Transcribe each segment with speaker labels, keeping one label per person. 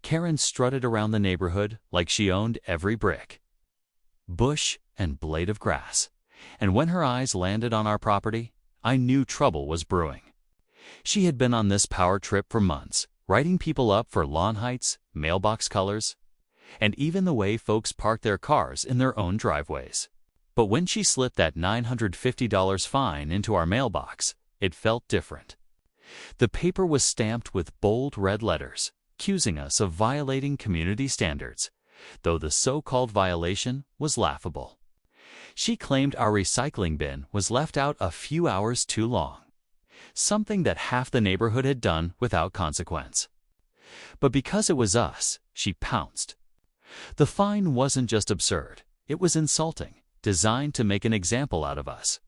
Speaker 1: Karen strutted around the neighborhood like she owned every brick, bush, and blade of grass. And when her eyes landed on our property, I knew trouble was brewing. She had been on this power trip for months, writing people up for lawn heights, mailbox colors, and even the way folks park their cars in their own driveways. But when she slipped that $950 fine into our mailbox, it felt different. The paper was stamped with bold red letters, accusing us of violating community standards, though the so-called violation was laughable. She claimed our recycling bin was left out a few hours too long, something that half the neighborhood had done without consequence. But because it was us, she pounced. The fine wasn't just absurd, it was insulting, designed to make an example out of us.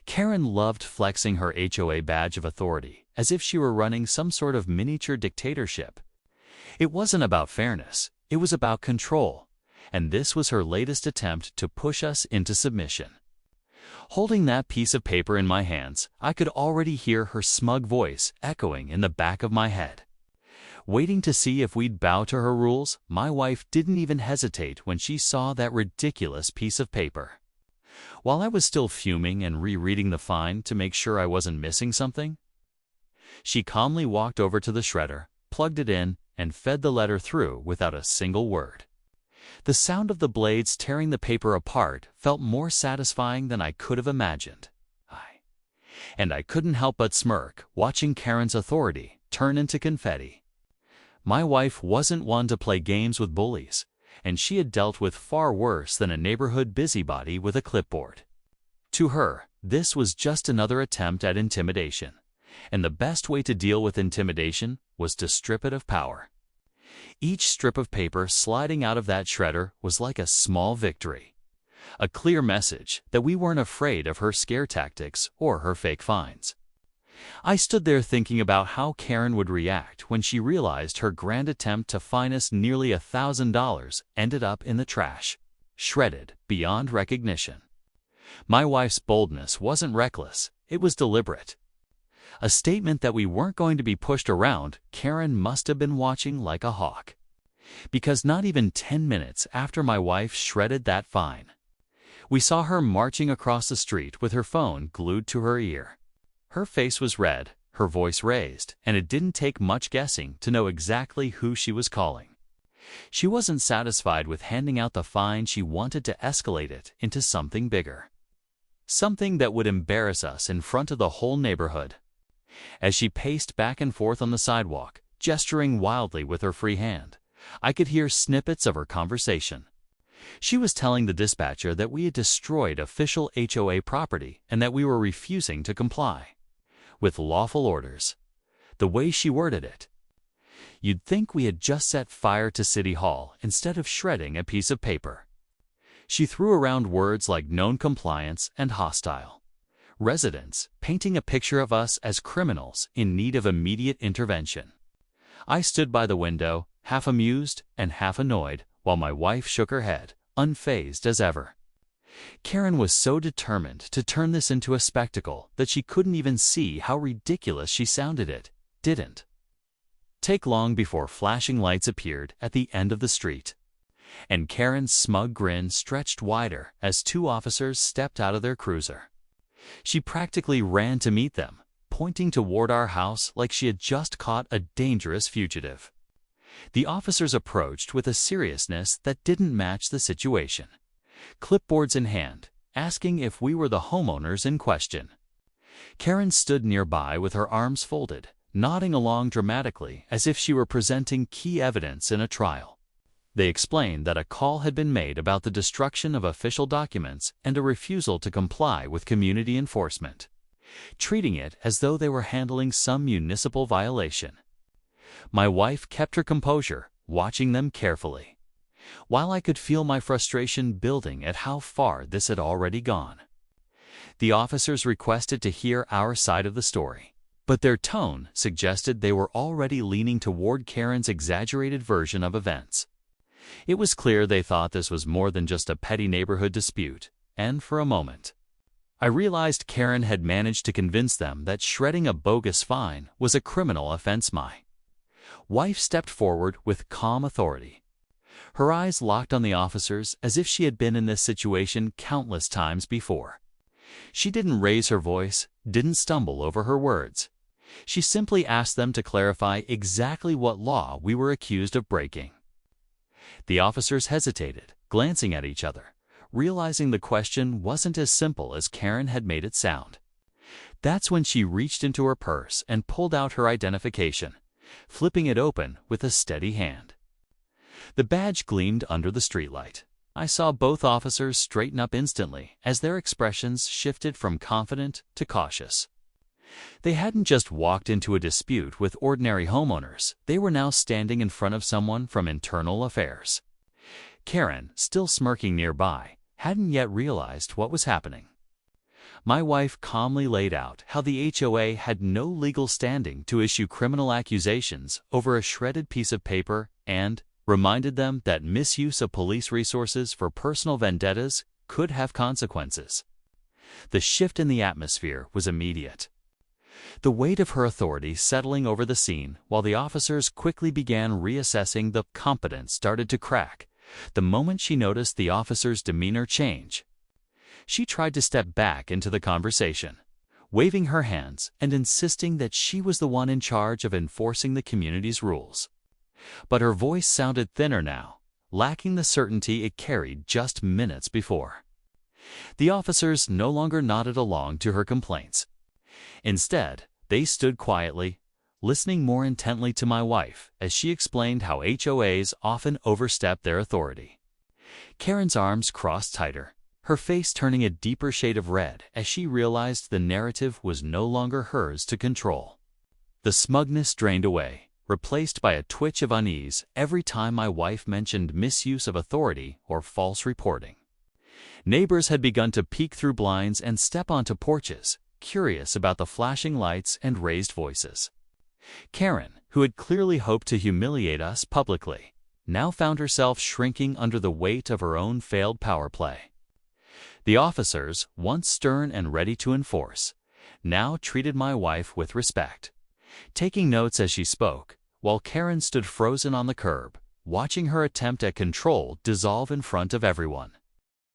Speaker 1: Karen loved flexing her HOA badge of authority as if she were running some sort of miniature dictatorship. It wasn't about fairness, it was about control, and this was her latest attempt to push us into submission. Holding that piece of paper in my hands, I could already hear her smug voice echoing in the back of my head. Waiting to see if we'd bow to her rules, my wife didn't even hesitate when she saw that ridiculous piece of paper. While I was still fuming and rereading the fine to make sure I wasn't missing something, she calmly walked over to the shredder, plugged it in, and fed the letter through without a single word. The sound of the blades tearing the paper apart felt more satisfying than I could have imagined. And I couldn't help but smirk, watching Karen's authority turn into confetti. My wife wasn't one to play games with bullies, and she had dealt with far worse than a neighborhood busybody with a clipboard. To her, this was just another attempt at intimidation, and the best way to deal with intimidation was to strip it of power. Each strip of paper sliding out of that shredder was like a small victory, a clear message that we weren't afraid of her scare tactics or her fake fines. I stood there thinking about how Karen would react when she realized her grand attempt to fine us nearly $1,000 ended up in the trash, shredded beyond recognition. My wife's boldness wasn't reckless, it was deliberate. A statement that we weren't going to be pushed around. Karen must have been watching like a hawk, because not even 10 minutes after my wife shredded that fine, we saw her marching across the street with her phone glued to her ear. Her face was red, her voice raised, and it didn't take much guessing to know exactly who she was calling. She wasn't satisfied with handing out the fine. She wanted to escalate it into something bigger, something that would embarrass us in front of the whole neighborhood. As she paced back and forth on the sidewalk, gesturing wildly with her free hand, I could hear snippets of her conversation. She was telling the dispatcher that we had destroyed official HOA property and that we were refusing to comply with lawful orders. The way she worded it, you'd think we had just set fire to City Hall instead of shredding a piece of paper. She threw around words like non-compliance and hostile residents, painting a picture of us as criminals in need of immediate intervention. I stood by the window, half amused and half annoyed, while my wife shook her head, unfazed as ever. Karen was so determined to turn this into a spectacle that she couldn't even see how ridiculous she sounded. It didn't take long before flashing lights appeared at the end of the street, and Karen's smug grin stretched wider as two officers stepped out of their cruiser. She practically ran to meet them, pointing toward our house like she had just caught a dangerous fugitive. The officers approached with a seriousness that didn't match the situation, clipboards in hand, asking if we were the homeowners in question. Karen stood nearby with her arms folded, nodding along dramatically as if she were presenting key evidence in a trial. They explained that a call had been made about the destruction of official documents and a refusal to comply with community enforcement, treating it as though they were handling some municipal violation. My wife kept her composure, watching them carefully, while I could feel my frustration building at how far this had already gone. The officers requested to hear our side of the story, but their tone suggested they were already leaning toward Karen's exaggerated version of events. It was clear they thought this was more than just a petty neighborhood dispute, and for a moment, I realized Karen had managed to convince them that shredding a bogus fine was a criminal offense. My Wife stepped forward with calm authority. Her eyes locked on the officers as if she had been in this situation countless times before. She didn't raise her voice, didn't stumble over her words. She simply asked them to clarify exactly what law we were accused of breaking. The officers hesitated, glancing at each other, realizing the question wasn't as simple as Karen had made it sound. That's when she reached into her purse and pulled out her identification, flipping it open with a steady hand. The badge gleamed under the streetlight. I saw both officers straighten up instantly as their expressions shifted from confident to cautious. They hadn't just walked into a dispute with ordinary homeowners, they were now standing in front of someone from internal affairs. Karen, still smirking nearby, hadn't yet realized what was happening. My wife calmly laid out how the HOA had no legal standing to issue criminal accusations over a shredded piece of paper and reminded them that misuse of police resources for personal vendettas could have consequences. The shift in the atmosphere was immediate. The weight of her authority settling over the scene while the officers quickly began reassessing the competence started to crack the moment she noticed the officer's demeanor change. She tried to step back into the conversation, waving her hands and insisting that she was the one in charge of enforcing the community's rules. But her voice sounded thinner now, lacking the certainty it carried just minutes before. The officers no longer nodded along to her complaints. Instead, they stood quietly, listening more intently to my wife as she explained how HOAs often overstep their authority. Karen's arms crossed tighter, her face turning a deeper shade of red as she realized the narrative was no longer hers to control. The smugness drained away, replaced by a twitch of unease every time my wife mentioned misuse of authority or false reporting. Neighbors had begun to peek through blinds and step onto porches, curious about the flashing lights and raised voices. Karen, who had clearly hoped to humiliate us publicly, now found herself shrinking under the weight of her own failed power play. The officers, once stern and ready to enforce, now treated my wife with respect, taking notes as she spoke, while Karen stood frozen on the curb, watching her attempt at control dissolve in front of everyone.